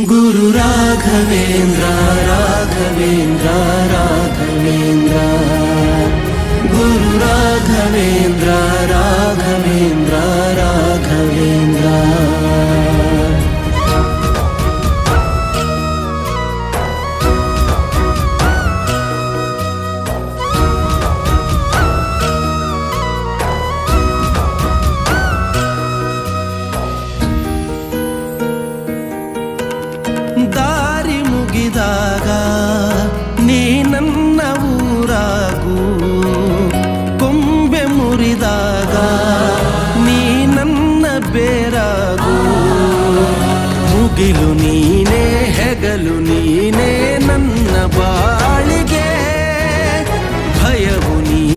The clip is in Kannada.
ಗುರು ರಾಘವೇಂದ್ರ ರಾಘವೇಂದ್ರ ರಾಘವೇಂದ್ರ ಗುರು ರಾಘವೇಂದ್ರ ರಾಘವೇಂದ್ರ ರಾಘವೇಂದ್ರ ದಾರಿ ಮುಗಿದಾಗ ನೀ ನನ್ನ ಊರಾಗು, ಕೊಂಬೆ ಮುರಿದಾಗ ನೀ ನನ್ನ ಬೇರಾಗು. ಮುಗಿಲು ನೀನೇ ಹೆಗಲು ನೀನೇ